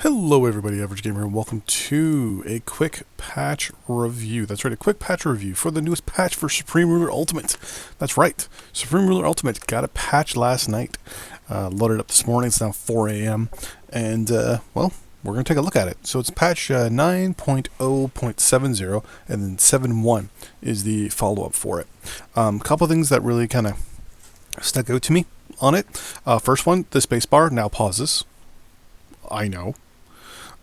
Hello everybody, Average Gamer, and welcome to a quick patch review. That's right, a quick patch review for the newest patch for Supreme Ruler Ultimate. That's right, Supreme Ruler Ultimate got a patch last night. Loaded up this morning, it's now 4 a.m. And, well, we're going to take a look at it. So it's patch 9.0.70, and then 7.1 is the follow-up for it. A couple things that really kind of stuck out to me on it. First one, the spacebar now pauses. I know.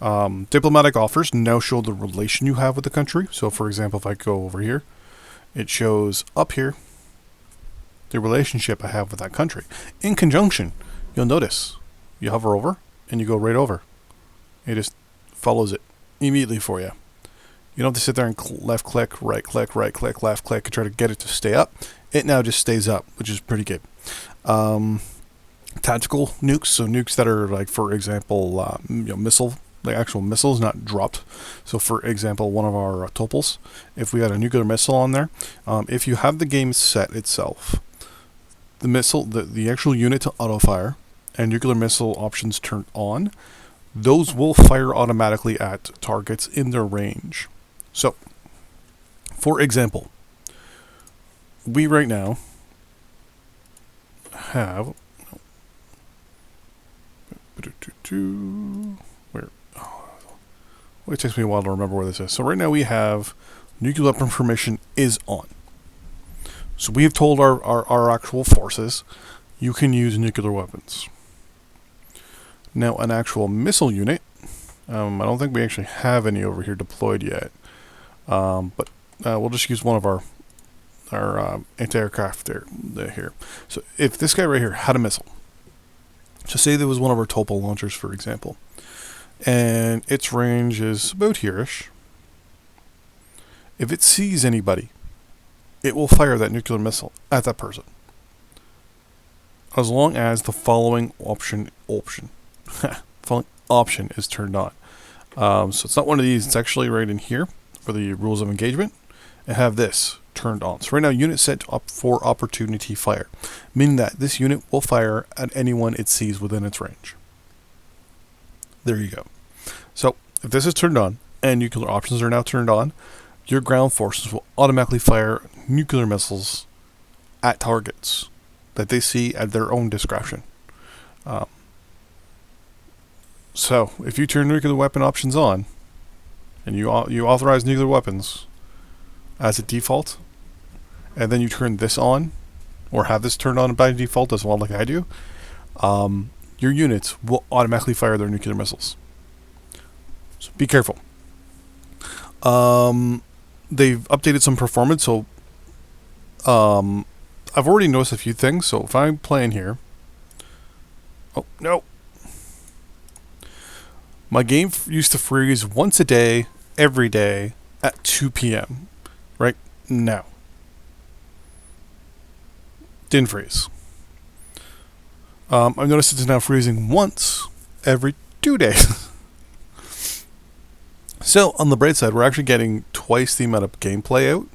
Diplomatic offers now show the relation you have with the country. So, for example, if I go over here, it shows up here the relationship I have with that country. In conjunction, you'll notice you hover over and you go right over. It just follows it immediately for you. You don't have to sit there and left click, right click, left click, and try to get it to stay up. It now just stays up, which is pretty good. Tactical nukes, so nukes that are like, for example, missile. Like actual missiles, not dropped. So, for example, one of our topals, if we had a nuclear missile on there, if you have the game set itself, the missile, the actual unit to auto fire, and nuclear missile options turned on, those will fire automatically at targets in their range. So, for example, we right now have it takes me a while to remember where this is. So right now we have nuclear weapon permission is on. So we have told our actual forces, you can use nuclear weapons. Now an actual missile unit, I don't think we actually have any over here deployed yet. But we'll just use one of our anti-aircraft there here. So if this guy right here had a missile, so say there was one of our topal launchers, for example, and its range is about here-ish. If it sees anybody, it will fire that nuclear missile at that person, as long as the following option is turned on. So it's not one of these. It's actually right in here for the rules of engagement, and have this turned on. So right now, unit set up for opportunity fire, meaning that this unit will fire at anyone it sees within its range. There you go. So if this is turned on and nuclear options are now turned on, your ground forces will automatically fire nuclear missiles at targets that they see at their own discretion. So if you turn nuclear weapon options on and you authorize nuclear weapons as a default, and then you turn this on or have this turned on by default as well, like I do, your units will automatically fire their nuclear missiles. So be careful. They've updated some performance, so I've already noticed a few things. So if I'm playing here, oh no, my game used to freeze once a day, every day at 2 p.m. Right now, didn't freeze. I've noticed it's now freezing once every 2 days. So, on the bright side, we're actually getting twice the amount of gameplay out.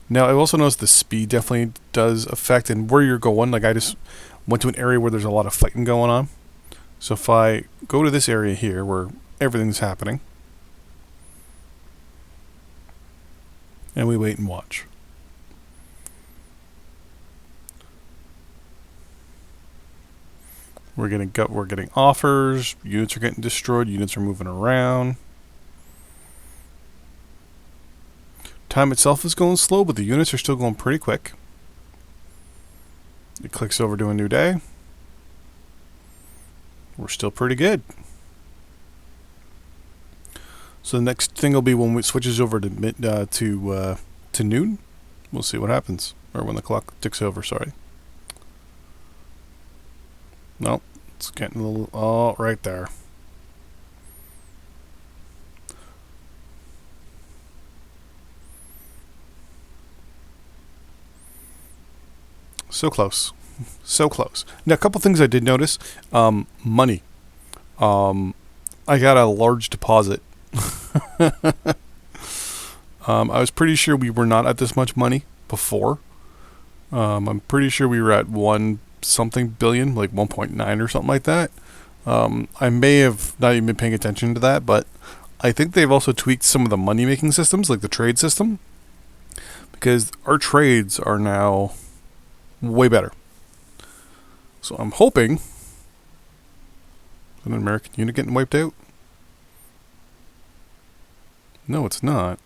Now, I've also noticed the speed definitely does affect, and where you're going. Like, I just went to an area where there's a lot of fighting going on. So, if I go to this area here where everything's happening, and we wait and watch. We're getting offers, units are getting destroyed, units are moving around. Time itself is going slow, but the units are still going pretty quick. It clicks over to a new day. We're still pretty good. So the next thing will be when it switches over to noon. We'll see what happens, or when the clock ticks over. Sorry. Nope, it's getting a little... Oh, right there. So close. So close. Now, a couple things I did notice. Money. I got a large deposit. I was pretty sure we were not at this much money before. I'm pretty sure we were at 1 something billion, like 1.9 or something like that. I may have not even been paying attention to that, but I think they've also tweaked some of the money making systems, like the trade system, because our trades are now way better. So I'm hoping. Is an American unit getting wiped out? No, it's not.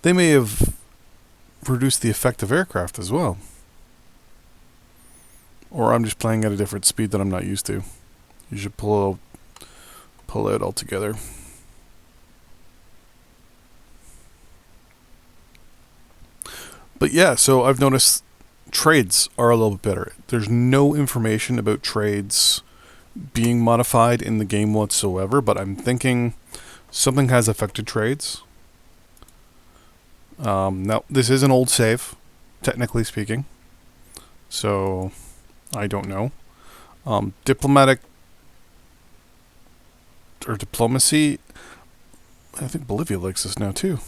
They may have reduced the effective aircraft as well. Or I'm just playing at a different speed that I'm not used to. You should pull it all together. But yeah, so I've noticed trades are a little bit better. There's no information about trades being modified in the game whatsoever, but I'm thinking something has affected trades. Now, this is an old save, technically speaking, so I don't know. Diplomatic or diplomacy, I think Bolivia likes this now too.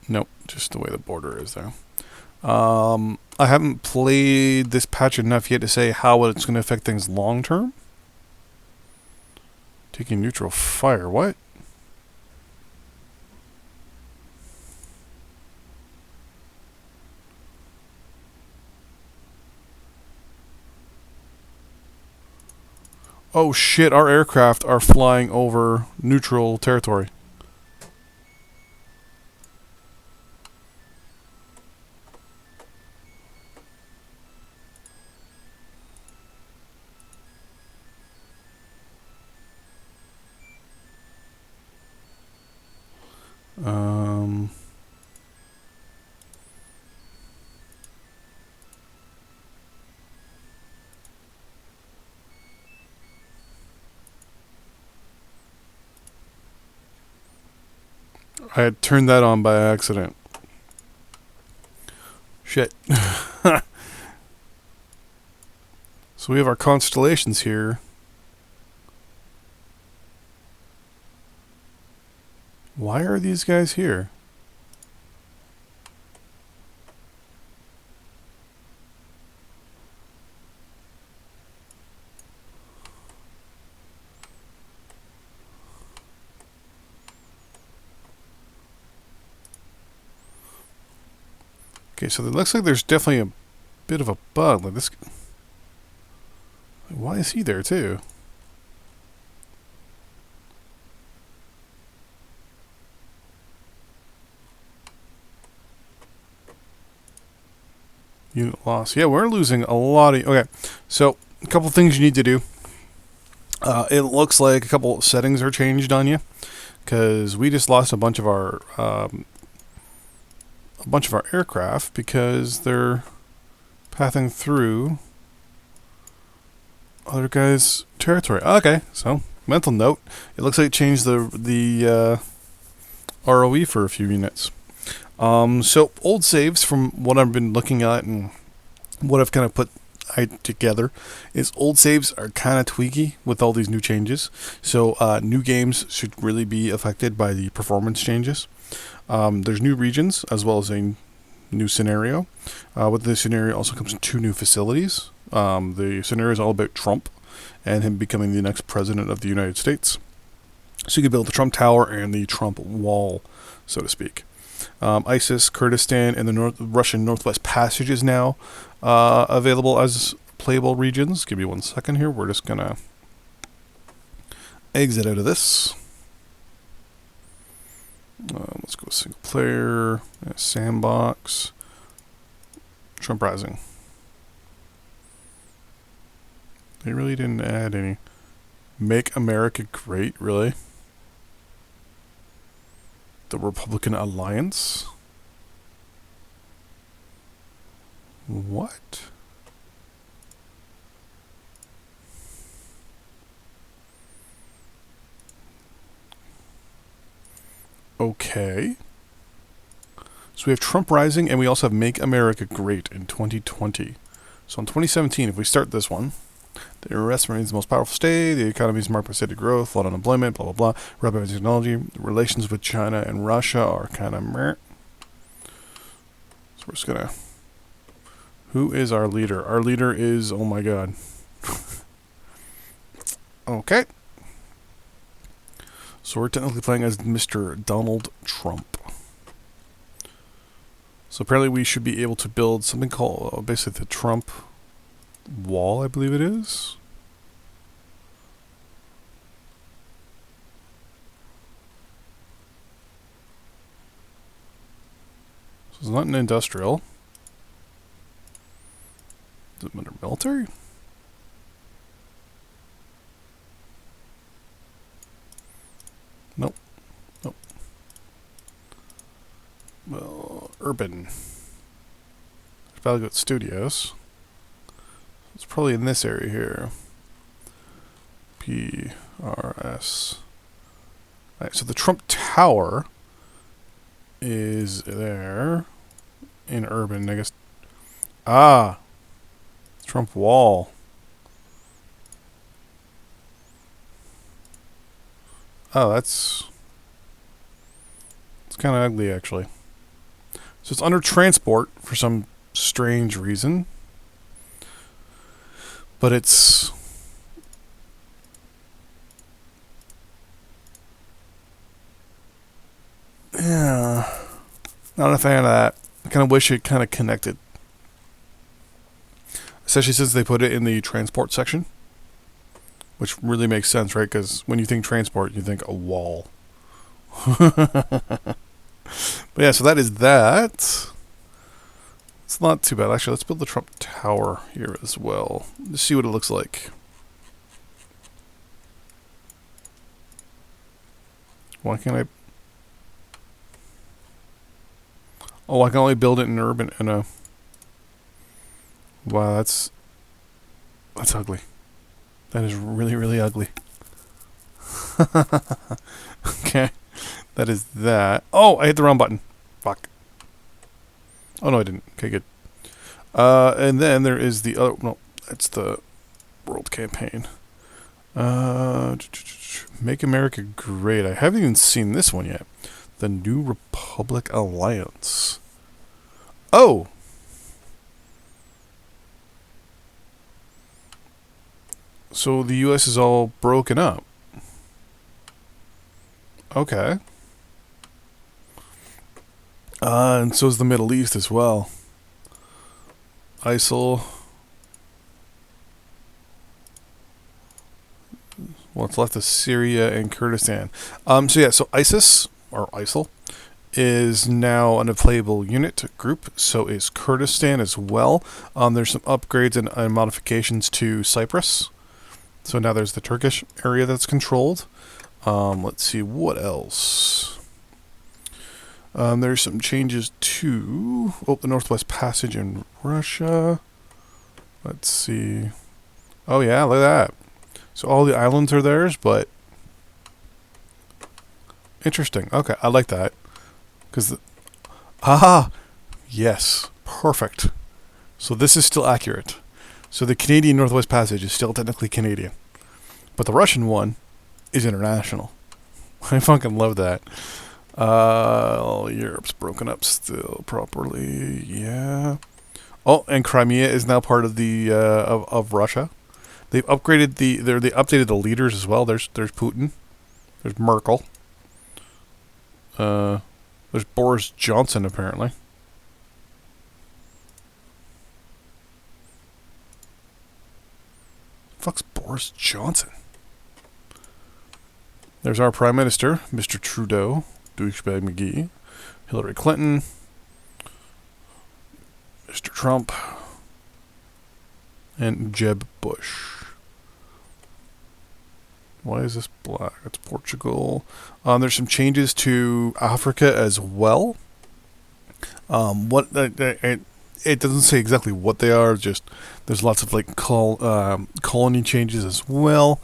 Nope, just the way the border is there. I haven't played this patch enough yet to say how it's going to affect things long term. Taking neutral fire, what? Oh shit, our aircraft are flying over neutral territory. I had turned that on by accident. Shit. So we have our constellations here. Why are these guys here? Okay, so it looks like there's definitely a bit of a bug. Like this. Why is he there too? Unit loss. Yeah, we're losing a lot of. Okay, so a couple things you need to do. It looks like a couple settings are changed on you because we just lost a bunch of our aircraft because they're pathing through other guys' territory. Okay, so mental note. It looks like it changed the ROE for a few units. So old saves from what I've been looking at and what I've kind of put together is old saves are kind of tweaky with all these new changes. So new games should really be affected by the performance changes. There's new regions as well as a new scenario. With this scenario also comes 2 new facilities. The scenario is all about Trump and him becoming the next president of the United States. So you can build the Trump Tower and the Trump Wall, so to speak. ISIS, Kurdistan, and the Russian Northwest Passage is now available as playable regions. Give me 1 second here. We're just going to exit out of this. Let's go single player, sandbox, Trump Rising. They really didn't add any. Make America Great, really? The Republican Alliance? What? Okay. So we have Trump Rising, and we also have Make America Great in 2020. So in 2017, if we start this one, the U.S. remains the most powerful state, the economy is marked by steady growth, a lot of unemployment, blah, blah, blah. Rapid technology, relations with China and Russia are kind of meh. So we're just going to Who is our leader? Our leader is, oh my god. Okay. So we're technically playing as Mr. Donald Trump. So apparently we should be able to build something called, basically the Trump wall, I believe it is. So it's not an industrial. Is it under military? Nope. Nope. Well, urban. There's Valley Goat Studios. It's probably in this area here. PRS. Alright, so the Trump Tower is there in urban, I guess. Ah, Trump Wall. Oh, it's kind of ugly, actually. So it's under transport for some strange reason, but it's yeah, not a fan of that. I kind of wish it kind of connected, especially since they put it in the transport section, which really makes sense, right? Because when you think transport, you think a wall. But yeah, so that is that. It's not too bad. Actually, let's build the Trump Tower here as well. Let's see what it looks like. Why can't I... Oh, I can only build it in urban in a... Wow, that's ugly. That is really, really ugly. Okay. That is that. Oh, I hit the wrong button. Fuck. Oh, no, I didn't. Okay, good. And then there is the other... No, that's the world campaign. Make America Great. I haven't even seen this one yet. The New Republic Alliance. Oh! So the U.S. is all broken up. Okay. And so is the Middle East as well. ISIL. What's left is Syria and Kurdistan. So yeah, so ISIS, or ISIL, is now an unplayable unit group. So is Kurdistan as well. There's some upgrades and modifications to Cyprus. So now there's the Turkish area that's controlled. Let's see, what else? There's some changes to the Northwest Passage in Russia. Let's see. Oh yeah, look at that. So all the islands are theirs, but interesting. Okay, I like that. Because yes, perfect. So this is still accurate. So the Canadian Northwest Passage is still technically Canadian, but the Russian one is international. I fucking love that. Europe's broken up still properly. Yeah. Oh, and Crimea is now part of the of Russia. They've upgraded they updated the leaders as well. There's Putin. There's Merkel. There's Boris Johnson apparently. Fuck's Boris Johnson? There's our Prime Minister, Mr. Trudeau, douchebag McGee, Hillary Clinton, Mr. Trump, and Jeb Bush. Why is this black? It's Portugal. There's some changes to Africa as well. It doesn't say exactly what they are. Just there's lots of like colony changes as well.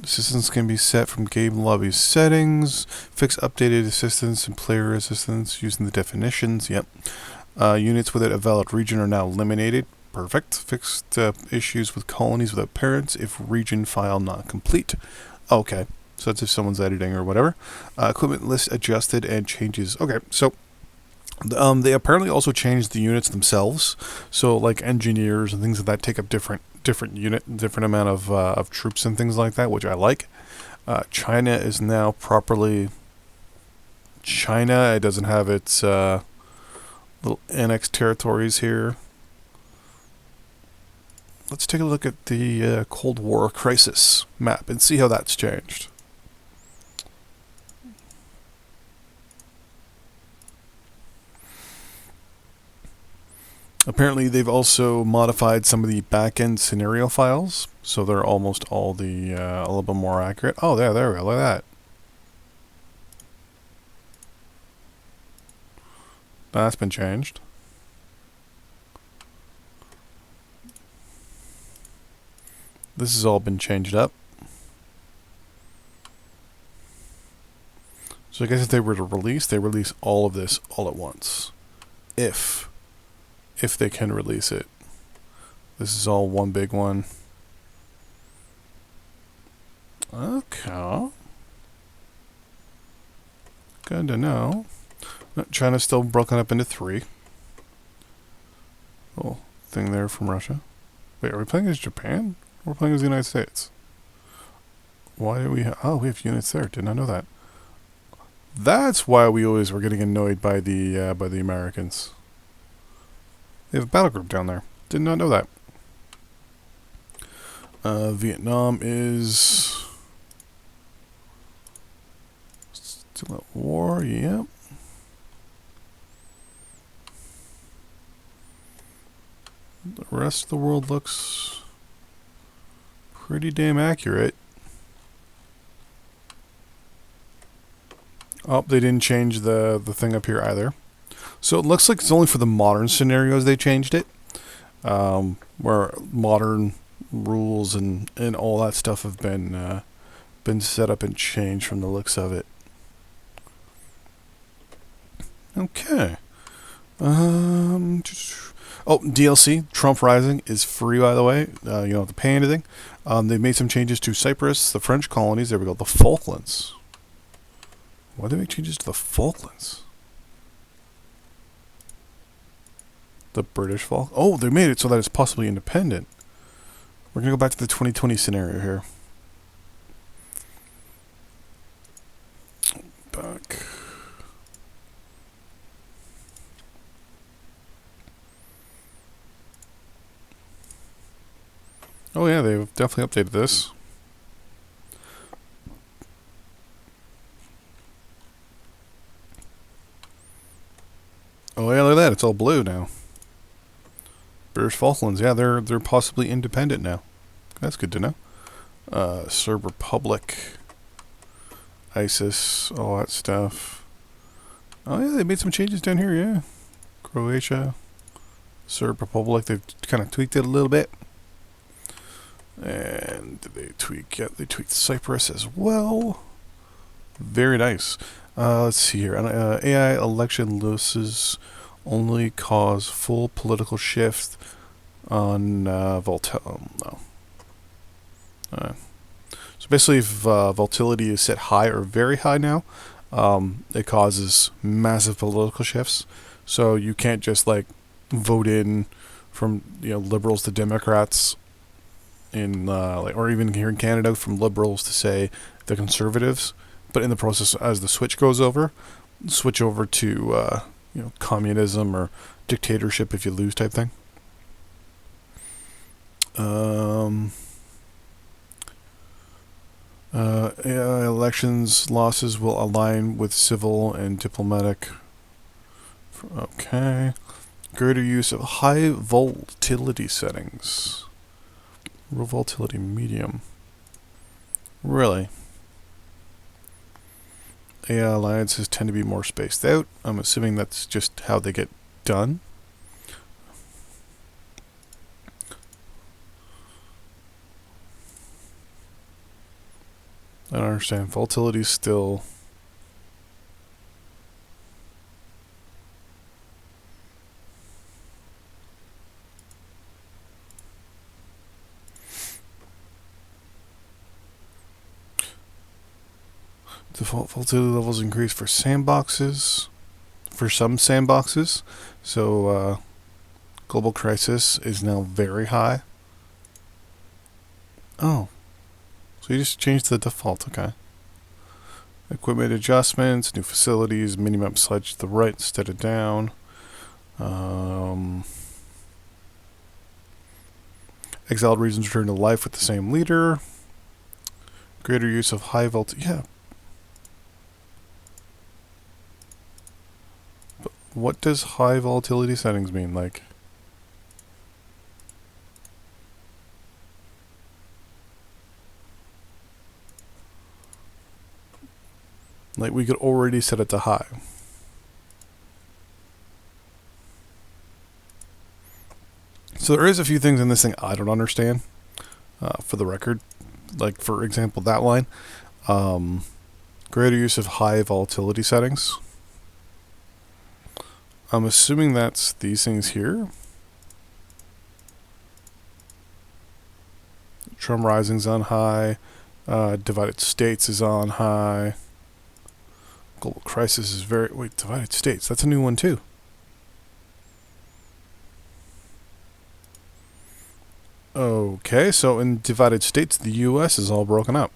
Assistance can be set from game lobby settings. Fix updated assistance and player assistance using the definitions. Yep. Units within a valid region are now eliminated. Perfect. Fixed issues with colonies without parents if region file not complete. Okay. So that's if someone's editing or whatever. Equipment list adjusted and changes. Okay. So They apparently also changed the units themselves. So like engineers and things like that take up different amount of troops and things like that, which I like. China is now properly China. It doesn't have its little annexed territories here. Let's take a look at the Cold War crisis map and see how that's changed. Apparently, they've also modified some of the back-end scenario files, so they're almost all a little bit more accurate. Oh, there we go. Look at that. That's been changed. This has all been changed up. So I guess if they were to release, they release all of this all at once. If they can release it. This is all one big one. Okay. Good to know. China's still broken up into 3. Little thing there from Russia. Wait, are we playing as Japan? Or we're playing as the United States? Why do we we have units there. Did not know that. That's why we always were getting annoyed by the Americans. They have a battle group down there. Did not know that. Vietnam is still at war. Yep. The rest of the world looks pretty damn accurate. Oh, they didn't change the thing up here either. So it looks like it's only for the modern scenarios they changed it. Where modern rules and all that stuff have been set up and changed from the looks of it. Okay. DLC Trump Rising is free, by the way. You don't have to pay anything. They've made some changes to Cyprus, the French colonies. There we go. The Falklands. Why did they make changes to the Falklands? The British Falklands. Oh, they made it so that it's possibly independent. We're going to go back to the 2020 scenario here. Back. Oh yeah, they've definitely updated this. Oh yeah, look at that. It's all blue now. British Falklands. Yeah, they're possibly independent now. That's good to know. Serb Republic. ISIS. All that stuff. Oh yeah, they made some changes down here, yeah. Croatia. Serb Republic. They've kind of tweaked it a little bit. And they tweaked Cyprus as well. Very nice. Let's see here. AI election losses only cause full political shift on volatility. No. So basically, if volatility is set high or very high now, it causes massive political shifts. So you can't just like vote in from liberals to Democrats in or even here in Canada from liberals to say the conservatives, but in the process as the switch over to communism or dictatorship if you lose type thing. Elections losses will align with civil and diplomatic. Okay. Greater use of high volatility settings. Low volatility medium. Really? AI alliances tend to be more spaced out. I'm assuming that's just how they get done. I don't understand. Volatility is still... Default volatility levels increase for sandboxes. for some sandboxes. So global crisis is now very high. Oh, so you just changed the default. Okay. Equipment adjustments, new facilities, minimap slides to the right instead of down. Exiled regions return to life with the same leader. Greater use of high volt. Yeah. But what does high volatility settings mean? Like, we could already set it to high. So there is a few things in this thing I don't understand. For the record, like for example, that line, greater use of high volatility settings. I'm assuming that's these things here. Trump Rising's on high. Divided States is on high. Global Crisis is very... Wait, Divided States. That's a new one too. Okay, so in Divided States, the U.S. is all broken up.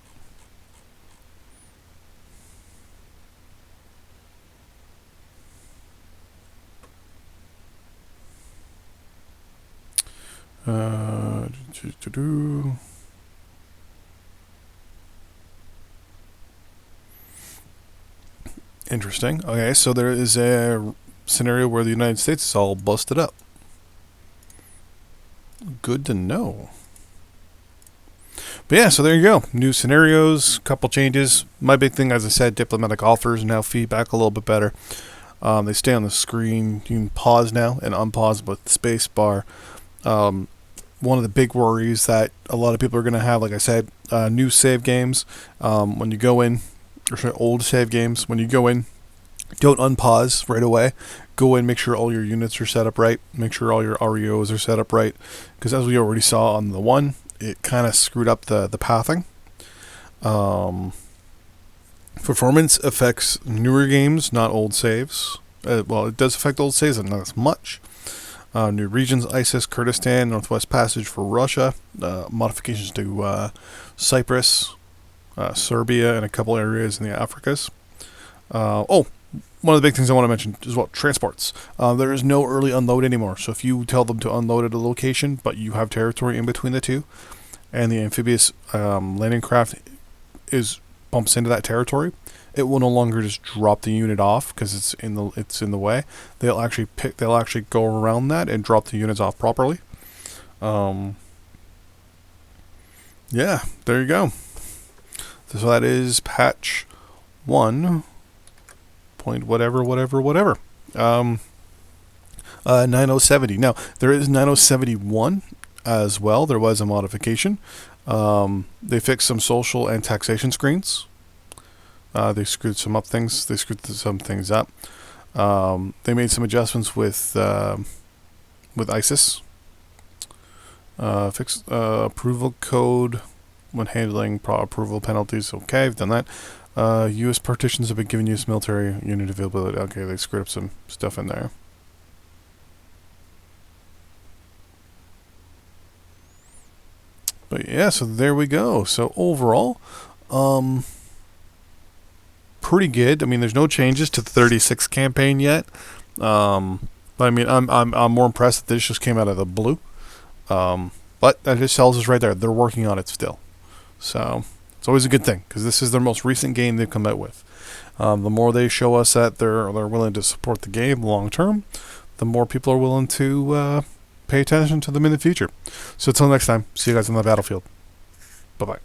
Interesting. Okay, so there is a scenario where the United States is all busted up. Good to know. But yeah, so there you go. New scenarios, couple changes. My big thing, as I said, diplomatic offers now feedback a little bit better. They stay on the screen. You can pause now and unpause with the space bar. One of the big worries that a lot of people are going to have, like I said, new save games. When you go in, or sorry, old save games, when you go in, don't unpause right away. Go in, make sure all your units are set up right. Make sure all your REOs are set up right. Because as we already saw on the one, it kind of screwed up the pathing. Performance affects newer games, not old saves. Well, it does affect old saves, but not as much. New regions, ISIS, Kurdistan, Northwest Passage for Russia. Modifications to Cyprus, Serbia, and a couple areas in the Africas. One of the big things I want to mention is transports. There is no early unload anymore. So if you tell them to unload at a location, but you have territory in between the two, and the amphibious landing craft bumps into that territory, it will no longer just drop the unit off because it's in the way. They'll actually go around that and drop the units off properly. Yeah, there you go. So that is patch 1. Point whatever. 9070. Now there is 9071 as well. There was a modification. They fixed some social and taxation screens. They screwed some things up. They made some adjustments with ISIS. Fixed approval code when handling approval penalties. Okay, I've done that. U.S. partitions have been given U.S. military unit availability. Okay, they screwed up some stuff in there. But yeah, so there we go. So overall, pretty good. I mean, there's no changes to the 36 campaign yet. But I mean, I'm more impressed that this just came out of the blue. But that just tells us right there they're working on it still. So it's always a good thing because this is their most recent game they've come out with. The more they show us that they're willing to support the game long term, the more people are willing to pay attention to them in the future. So until next time, see you guys on the battlefield. Bye-bye.